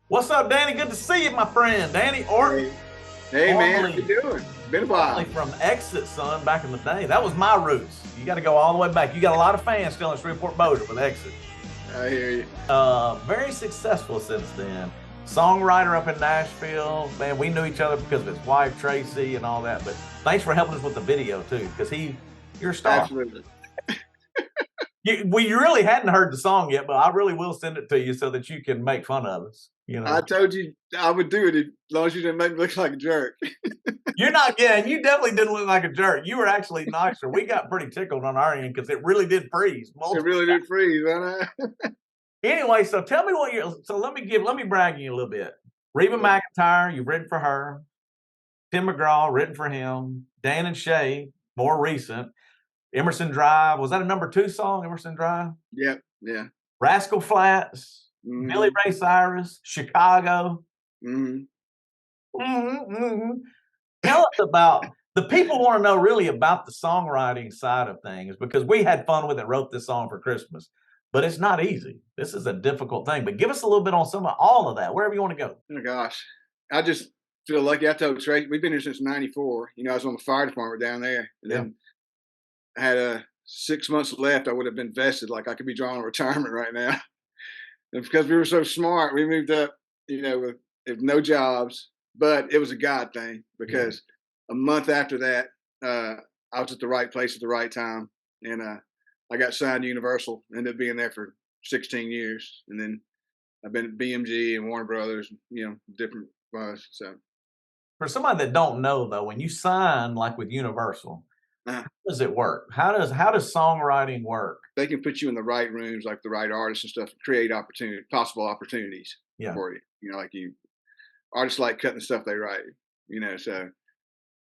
What's up, Danny? Good to see you, my friend. Danny Orton, Hey, hey man, how you formerly, doing? Been a formerly while. from Exit, son, back in the day. That was my roots. You got to go all the way back. You got a lot of fans still in Shreveport Bossier with Exit. I hear you. Very successful since then. Songwriter up in Nashville. Man, we knew each other because of his wife, Tracy, and all that. But thanks for helping us with the video, too, because you're a star. Absolutely. We really hadn't heard the song yet, but I really will send it to you so that you can make fun of us. I told you I would do it as long as you didn't make me look like a jerk. You're not, yeah, and you definitely didn't look like a jerk. You were actually nicer. We got pretty tickled on our end because it really did freeze. It really did freeze, huh? Anyway, so tell me let me brag you a little bit. Reba McEntire, you've written for her. Tim McGraw, written for him. Dan and Shay, more recent. Emerson Drive, was that a #2 song, Emerson Drive? Yep, yeah. Rascal Flatts, Billy Ray Cyrus, Chicago. Mm-hmm. Tell us about the people want to know really about the songwriting side of things because we had fun with it, wrote this song for Christmas, but it's not easy. This is a difficult thing. But give us a little bit on all of that, wherever you want to go. Oh gosh. I just feel lucky. I told Tracy, we've been here since '94. I was on the fire department down there. And then I had 6 months left. I would have been vested, like I could be drawing retirement right now. And because we were so smart, we moved up, with no jobs. But it was a God thing because a month after that, I was at the right place at the right time. And I got signed to Universal, ended up being there for 16 years. And then I've been at BMG and Warner Brothers, different buzz. So For somebody that don't know though, when you sign like with Universal, how does it work? How does songwriting work? They can put you in the right rooms, like the right artists and stuff, create possible opportunities for you. Artists like cutting the stuff they write, so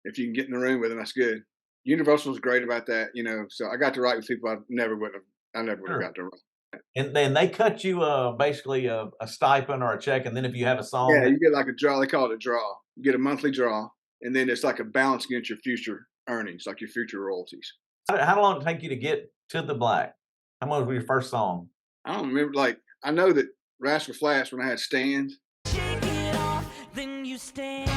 if you can get in the room with them, that's good. Universal was great about that, so I got to write with people I never would have got to write. And then they cut you basically a stipend or a check, and then if you have a song, yeah, you get like a draw. They call it a draw. You get a monthly draw, and then it's like a balance against your future earnings, like your future royalties. How long did it take you to get to the black? How much was your first song? I don't remember. Like I know that Rascal Flatts when I had Stand. Shake it off, then you stand.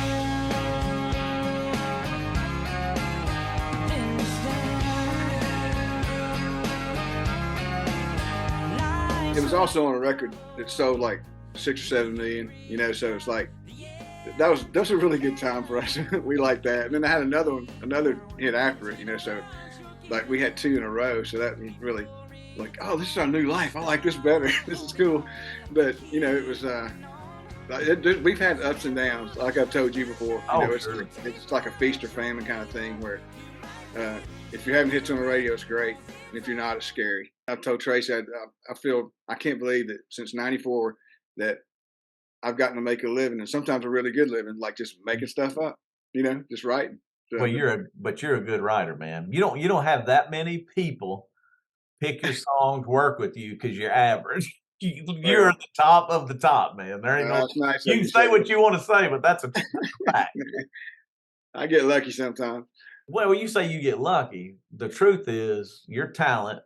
It was also on a record that sold like 6 or 7 million, so it's like that was a really good time for us. We liked that. And then I had another hit after it, so like we had 2 in a row, so that was really like, oh, this is our new life. I like this better. This is cool. But it was we've had ups and downs, like I've told you before. It's like a feast or famine kind of thing where if you're having hits on the radio, it's great. And if you're not, it's scary. I've told Tracy, I can't believe that since '94 that I've gotten to make a living, and sometimes a really good living, like just making stuff up, just writing. So, Well, you're a good writer, man. You don't have that many people pick your songs, work with you because you're average. You're at the top of the top, man. There ain't no. Nice You can say what you want to say, but that's a fact. I get lucky sometimes. Well, when you say you get lucky, the truth is your talent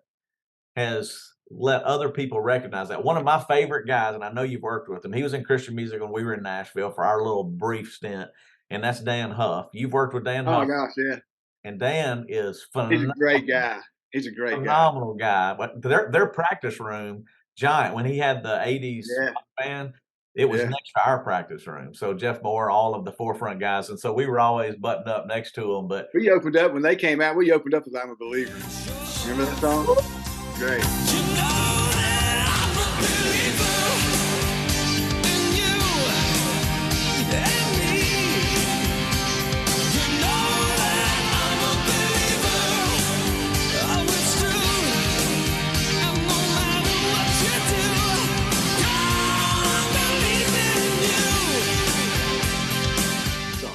has let other people recognize that. One of my favorite guys, and I know you've worked with him, he was in Christian music when we were in Nashville for our little brief stint, and that's Dan Huff. You've worked with Dan Huff. Oh my gosh, yeah. And Dan is phenomenal. He's a great guy. He's a great phenomenal guy. But their practice room, giant. When he had the 80s band, it was next to our practice room. So Jeff Moore, all of the Forefront guys. And so we were always buttoned up next to them. But we opened up when they came out, we opened up with I'm a Believer. Remember that song? Great.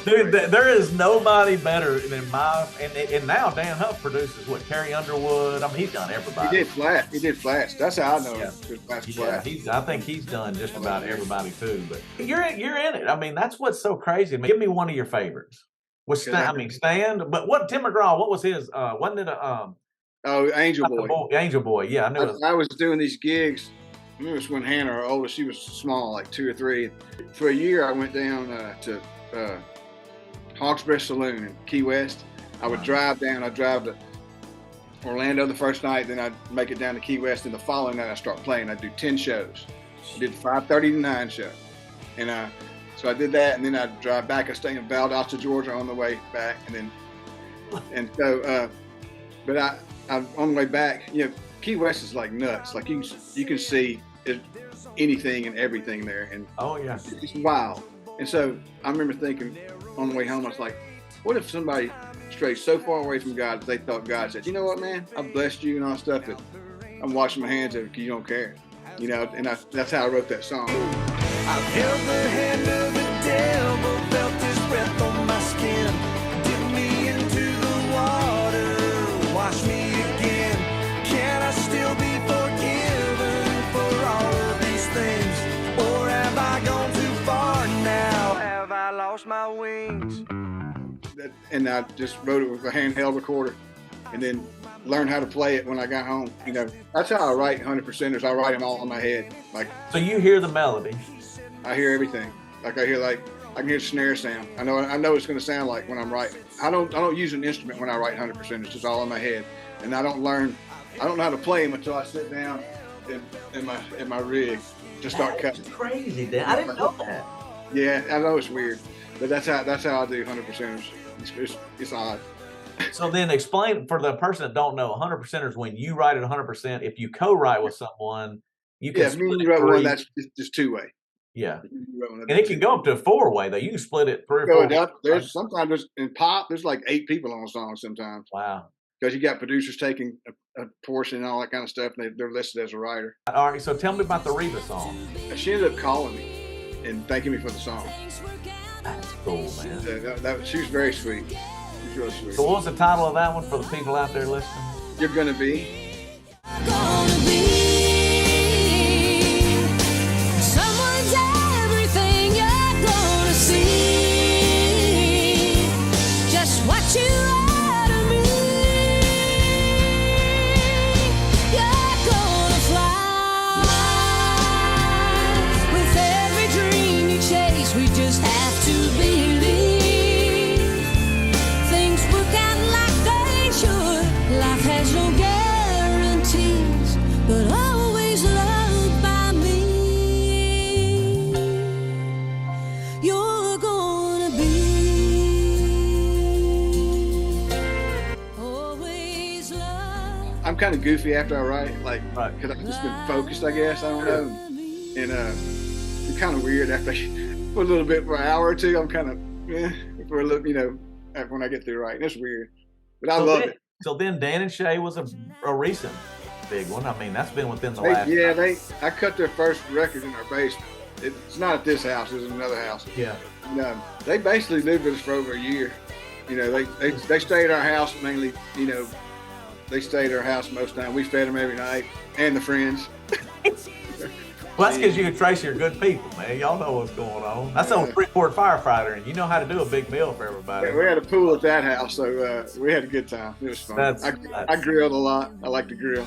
Dude, there is nobody better than and now Dan Huff produces what, Carrie Underwood. I mean, he's done everybody. He did Flats. That's how I know him. I think he's done just about everybody too. But you're in it. I mean, that's what's so crazy. I mean, give me one of your favorites. Stand. But what Tim McGraw? What was his? Wasn't it Angel Boy? Angel Boy. Yeah, I knew. I was doing these gigs I remember when Hannah, our oldest, she was small, like 2 or 3. For a year, I went down to Hawks Breast Saloon in Key West. I would drive down. I'd drive to Orlando the first night, then I'd make it down to Key West, and the following night I'd start playing. I'd do 10 shows. I did 5:30 to 9 show. And so I did that, and then I'd drive back. I stayed in Valdosta, Georgia on the way back. But I'm on the way back, you know, Key West is like nuts. Like you can see anything and everything there. And oh, yeah. It's wild. And so I remember thinking on the way home, I was like, what if somebody strayed so far away from God that they thought God said, you know what, man, I've blessed you and all that stuff, that I'm washing my hands of it because you don't care. You know, and that's how I wrote that song. I've held the hand of the devil, felt his breath on my skin. Dip me into the water, wash me again. Can I still be forgiven for all of these things? Or have I gone too far now? Have I lost my wings? And I just wrote it with a handheld recorder, and then learned how to play it when I got home. You know, that's how I write 100%ers. I write them all in my head. Like, so you hear the melody. I hear everything. Like I can hear the snare sound. I know what it's going to sound like when I'm writing. I don't use an instrument when I write 100%. It's just all in my head, and I don't know how to play them until I sit down in my rig to start cutting. That's crazy, Dan. I didn't know that. Yeah, I know it's weird, but that's how I do 100%ers. It's odd. So then explain for the person that don't know, 100%ers, when you write it 100%, if you co-write with someone, you can if me and you wrote one, that's just 2-way. Yeah. And it can go up to a 4-way though. You can split it 3 or 4 ways. There's sometimes in pop, there's like 8 people on a song sometimes. Wow. Because you got producers taking a portion and all that kind of stuff, and they're listed as a writer. All right, so tell me about the Reba song. She ended up calling me and thanking me for the song. That's cool, man. She was very sweet. She was really sweet. So what was the title of that one for the people out there listening? You're Gonna Be. Someone's everything you're gonna see. Just what you are to me. You're gonna fly with every dream you chase. We just have to believe things work out like they should. Life has no guarantees, but always loved by me. You're gonna be always loved. I'm kind of goofy after I write, like, Right. because I've just been focused, I guess. I don't know. And I'm kind of weird after for a little bit, for an hour or two. I'm kind of, for a little, you know, when I get through writing. It's weird, but I love it. So then Dan and Shay was a recent big one. I mean, that's been within the last. I cut their first record in our basement. It's not at this house. It's another house. Yeah. And, they basically lived with us for over a year. You know, they stayed at our house mainly. You know, they stayed at our house most of the time. We fed them every night, and the friends. Well, that's because you and Tracy are good people, man. Y'all know what's going on. That's a Freeport firefighter, and you know how to do a big meal for everybody. We had a pool at that house, so we had a good time. It was fun. I grilled a lot. I like to grill.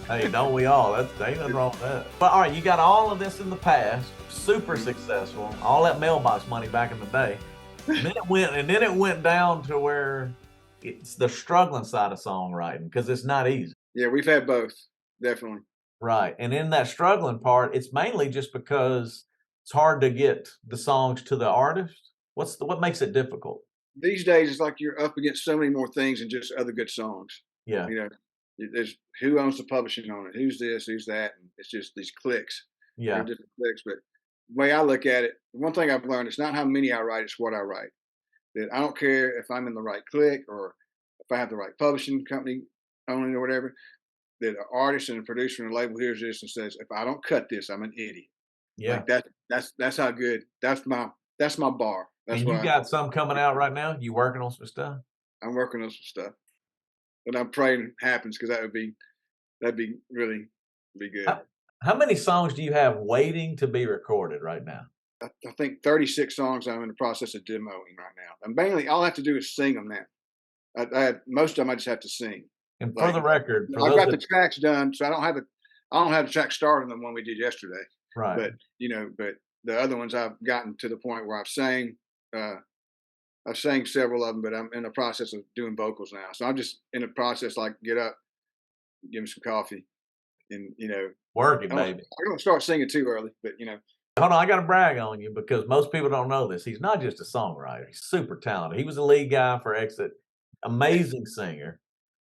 Hey, don't we all? Ain't nothing wrong with that. But all right, you got all of this in the past, super successful, all that mailbox money back in the day. And then it went down to where it's the struggling side of songwriting, because it's not easy. Yeah, we've had both, definitely. Right. And in that struggling part, it's mainly just because it's hard to get the songs to the artist. What makes it difficult? These days, it's like you're up against so many more things than just other good songs. Yeah. You know, there's who owns the publishing on it, who's this, who's that, and it's just these clicks. Yeah. They're different clicks. But the way I look at it, one thing I've learned, it's not how many I write, it's what I write. That I don't care if I'm in the right click or if I have the right publishing company owning it or whatever. That an artist and a producer and a label hears this and says, if I don't cut this, I'm an idiot. Yeah. Like that's how good. That's my bar. That's and you got some coming out right now? You working on some stuff? I'm working on some stuff. But I'm praying it happens, because that'd be really be good. How many songs do you have waiting to be recorded right now? I think 36 songs I'm in the process of demoing right now. And mainly all I have to do is sing them now. Most of them I just have to sing. And for the record, I've got the tracks done, so I don't have I don't have the track started on the one we did yesterday, Right. but but the other ones I've gotten to the point where I've sang several of them, but I'm in the process of doing vocals now. So I'm just in the process, like get up, give me some coffee, and Work it, I baby. don't start singing too early, but Hold on, I got to brag on you because most people don't know this. He's not just a songwriter; he's super talented. He was the lead guy for Exit. Amazing singer.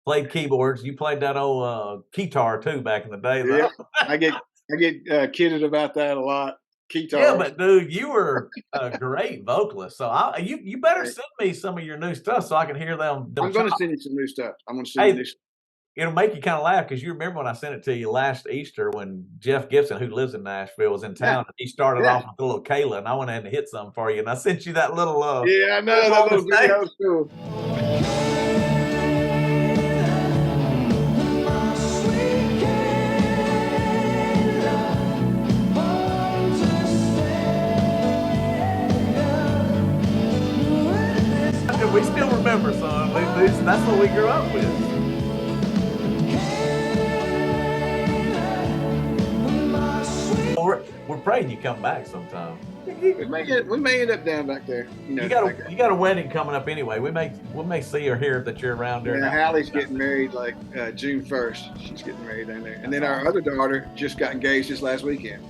Played keyboards. You played that old guitar too back in the day. yeah, Though. I get kidded about that a lot. Guitar. Yeah, but dude, you were a great vocalist. So you better send me some of your new stuff so I can hear them. I'm going to send you some new stuff. I'm going to send you new stuff. It'll make you kind of laugh because you remember when I sent it to you last Easter when Jeff Gibson, who lives in Nashville, was in town. And he started off with a little Kayla, and I went ahead and hit something for you. And I sent you that little. Yeah, I know that little video was cool. We still remember, son. That's what we grew up with. We're praying you come back sometime. We may end up down back there. You got a wedding coming up anyway. We may see or hear that you're around there. Yeah, Hallie's getting married like June 1st. She's getting married down there, and then our other daughter just got engaged this last weekend.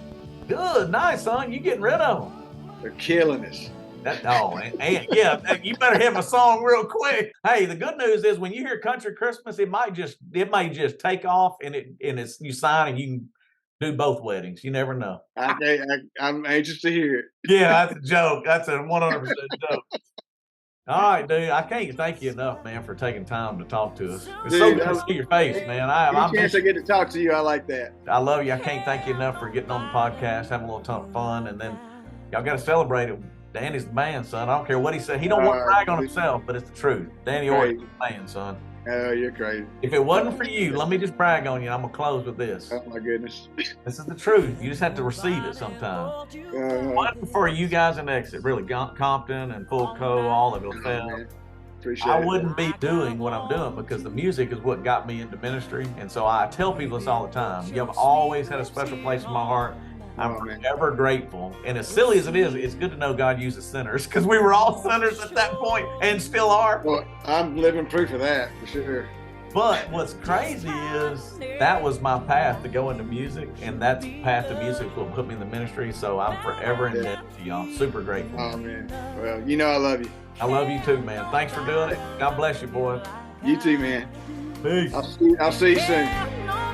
Good, nice, son. You getting rid of them? They're killing us. And yeah, you better hit my song real quick. Hey, the good news is when you hear Country Christmas, it may just take off and it's you sign and you can do both weddings. You never know. I'm anxious to hear it. Yeah, that's a joke. That's a 100% joke. All right, dude. I can't thank you enough, man, for taking time to talk to us. It's so good to see your face, man. Any chance I get to talk to you, I like that. I love you. I can't thank you enough for getting on the podcast, having a little ton of fun, and then y'all got to celebrate it. Danny's the man, son. I don't care what he said. He don't want to brag on himself, but it's the truth. Danny Orton is the man, son. Oh, you're crazy. If it wasn't for you, let me just brag on you. I'm going to close with this. Oh, my goodness. This is the truth. You just have to receive it sometime. If it wasn't for you guys in Exit, really, Compton and Full Co., all of it. I wouldn't be doing what I'm doing because the music is what got me into ministry. And so I tell people this all the time. You have always had a special place in my heart. I'm forever grateful. And as silly as it is, it's good to know God uses sinners because we were all sinners at that point and still are. Well, I'm living proof of that for sure. But what's crazy is that was my path to go into music, and that path to music is what put me in the ministry. So I'm forever indebted to y'all. Super grateful. Oh, man. Well, I love you. I love you too, man. Thanks for doing it. God bless you, boy. You too, man. Peace. I'll see you soon.